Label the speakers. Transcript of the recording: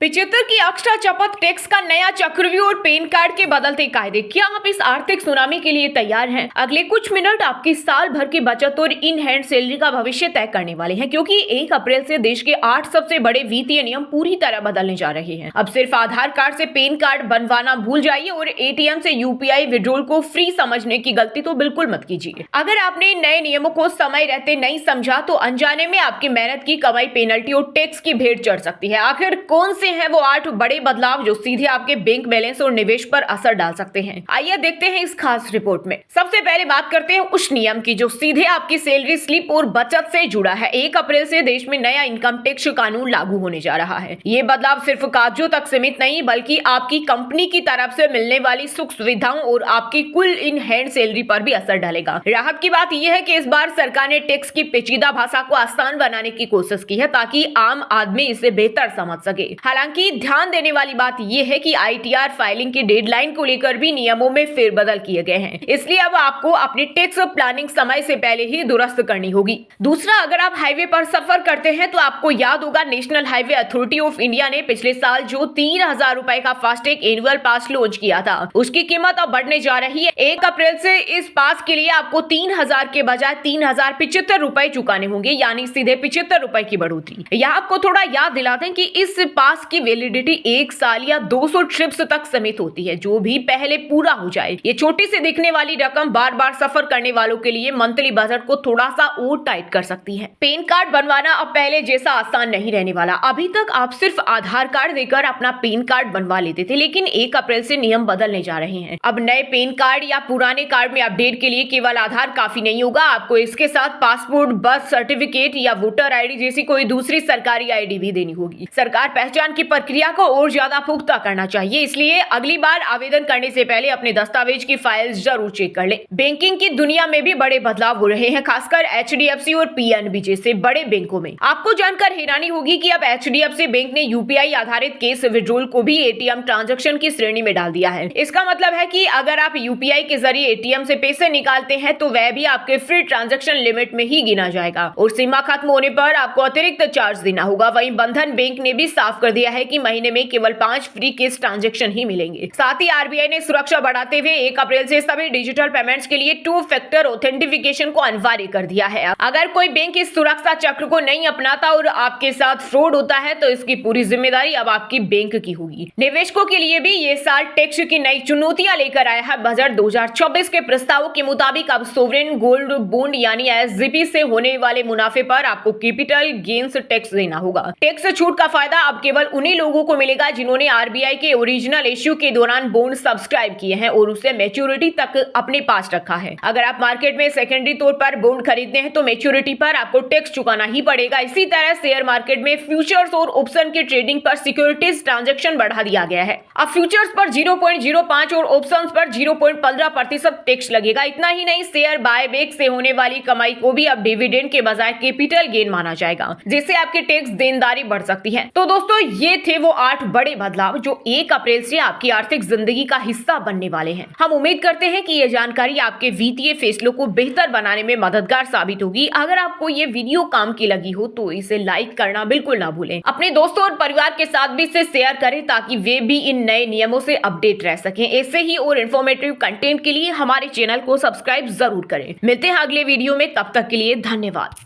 Speaker 1: 75 की अक्षरा चपत टैक्स का नया चक्रव्यूह और पैन कार्ड के बदलते कायदे। क्या आप इस आर्थिक सुनामी के लिए तैयार हैं? अगले कुछ मिनट आपकी साल भर की बचत और इन हैंड सैलरी का भविष्य तय करने वाले हैं, क्योंकि 1 अप्रैल से देश के 8 सबसे बड़े वित्तीय नियम पूरी तरह बदलने जा रहे हैं। अब सिर्फ आधार कार्ड से पैन कार्ड बनवाना भूल जाइए और एटीएम से यूपीआई विड्रॉल को फ्री समझने की गलती तो बिल्कुल मत कीजिए। अगर आपने इन नए नियमों को समय रहते नहीं समझा तो अनजाने में आपकी मेहनत की कमाई पेनल्टी और टैक्स की भेंट चढ़ सकती है। आखिर कौन से हैं वो 8 बड़े बदलाव जो सीधे आपके बैंक बैलेंस और निवेश पर असर डाल सकते हैं? आइए देखते हैं इस खास रिपोर्ट में। सबसे पहले बात करते हैं उस नियम की जो सीधे आपकी सैलरी स्लिप और बचत से जुड़ा है। 1 अप्रैल से देश में नया इनकम टैक्स कानून लागू होने जा रहा है। ये बदलाव सिर्फ कागजों तक सीमित नहीं बल्कि आपकी कंपनी की तरफ से मिलने वाली सुख सुविधाओं और आपकी कुल इन हैंड सैलरी पर भी असर डालेगा। राहत की बात यह है कि इस बार सरकार ने टैक्स की पेचीदा भाषा को आसान बनाने की कोशिश की है ताकि आम आदमी इसे बेहतर समझ सके। हालांकि ध्यान देने वाली बात यह है कि आईटीआर फाइलिंग की डेडलाइन को लेकर भी नियमों में फेरबदल किए गए हैं, इसलिए अब आपको अपनी टैक्स प्लानिंग समय से पहले ही दुरुस्त करनी होगी। दूसरा, अगर आप हाईवे पर सफर करते हैं तो आपको याद होगा national highway authority of India ने पिछले साल जो 3,000 रुपए का फास्टैग एनुअल पास लॉन्च किया था, उसकी कीमत अब बढ़ने जा रही है। 1 अप्रैल से इस पास के लिए आपको 3,000 के बजाय 3,075 रुपए चुकाने होंगे, यानी सीधे 75 रुपए की बढ़ोतरी। यहाँ आपको थोड़ा याद दिला दें कि इस पास की वैलिडिटी 1 साल या 200 ट्रिप्स तक सीमित होती है, जो भी पहले पूरा हो जाए। ये छोटी सी दिखने वाली रकम बार बार सफर करने वालों के लिए मंथली बजट को थोड़ा सा और टाइट कर सकती है। पैन कार्ड बनवाना अब पहले जैसा आसान नहीं रहने वाला। अभी तक आप सिर्फ आधार कार्ड देकर अपना पैन कार्ड बनवा लेते थे, लेकिन 1 अप्रैल से नियम बदलने जा रहे हैं। अब नए पैन कार्ड या पुराने कार्ड में अपडेट के लिए केवल आधार काफी नहीं होगा, आपको इसके साथ पासपोर्ट, बर्थ सर्टिफिकेट या वोटर आईडी जैसी कोई दूसरी सरकारी आईडी भी देनी होगी। सरकार पहचान की प्रक्रिया को और ज्यादा पुख्ता करना चाहिए, इसलिए अगली बार आवेदन करने से पहले अपने दस्तावेज की फाइल्स जरूर चेक कर ले। बैंकिंग की दुनिया में भी बड़े बदलाव हो रहे हैं, खासकर एचडीएफसी और पीएनबी जैसे बड़े बैंकों में। आपको जानकर हैरानी होगी कि अब एचडीएफसी बैंक ने यूपीआई आधारित कैश विड्रॉल को भी एटीएम ट्रांजैक्शन की श्रेणी में डाल दिया है। इसका मतलब है कि अगर आप यूपीआई के जरिए एटीएम से पैसे निकालते हैं तो वह भी आपके फ्री ट्रांजैक्शन लिमिट में ही गिना जाएगा और सीमा खत्म होने पर आपको अतिरिक्त चार्ज देना होगा। वहीं बंधन बैंक ने भी साफ कर दिया है कि महीने में केवल 5 फ्री कैश ट्रांजैक्शन ही मिलेंगे। साथ ही आरबीआई ने सुरक्षा बढ़ाते हुए 1 अप्रैल से सभी डिजिटल पेमेंट्स के लिए 2 फैक्टर ऑथेंटिफिकेशन को अनिवार्य कर दिया है। अगर कोई बैंक इस सुरक्षा चक्र को नहीं अपनाता और आपके साथ फ्रॉड होता है तो इसकी पूरी जिम्मेदारी अब आपकी बैंक की होगी। निवेशकों के लिए भी ये साल टैक्स की नई चुनौतियां लेकर आया है। बजट 2024 के प्रस्तावों के मुताबिक अब सोवरेन गोल्ड बॉन्ड यानी एसजीपी से होने वाले मुनाफे पर आपको कैपिटल गेन्स टैक्स देना होगा। टैक्स छूट का फायदा अब केवल उन्हीं लोगों को मिलेगा जिन्होंने आरबीआई के ओरिजिनल इश्यू के दौरान बॉन्ड सब्सक्राइब किए हैं और उसे मैच्योरिटी तक अपने पास रखा है। अगर आप मार्केट में सेकेंडरी तौर पर बॉन्ड खरीदते हैं तो मैच्योरिटी पर आपको टैक्स चुकाना ही पड़ेगा। इसी तरह शेयर मार्केट में फ्यूचर्स और ऑप्शन की ट्रेडिंग पर सिक्योरिटीज ट्रांजैक्शन बढ़ा दिया गया है। अब फ्यूचर्स पर 0.05 और ऑप्शंस पर 0.15% टैक्स लगेगा। इतना ही नहीं, शेयर बायबैक से होने वाली कमाई को भी अब डिविडेंड के बजाय कैपिटल गेन माना जाएगा, जिससे आपकी टैक्स देनदारी बढ़ सकती है। तो दोस्तों, ये थे वो 8 बड़े बदलाव जो 1 अप्रैल से आपकी आर्थिक जिंदगी का हिस्सा बनने वाले हैं। हम उम्मीद करते हैं कि ये जानकारी आपके वित्तीय फैसलों को बेहतर बनाने में मददगार साबित होगी। अगर आपको ये वीडियो काम की लगी हो तो इसे लाइक करना बिल्कुल ना भूलें। अपने दोस्तों और परिवार के साथ भी इसे शेयर करें ताकि वे भी इन नए नियमों से अपडेट रह सकें। ऐसे ही और इन्फॉर्मेटिव कंटेंट के लिए हमारे चैनल को सब्सक्राइब जरूर करें। मिलते हैं अगले वीडियो में, तब तक के लिए धन्यवाद।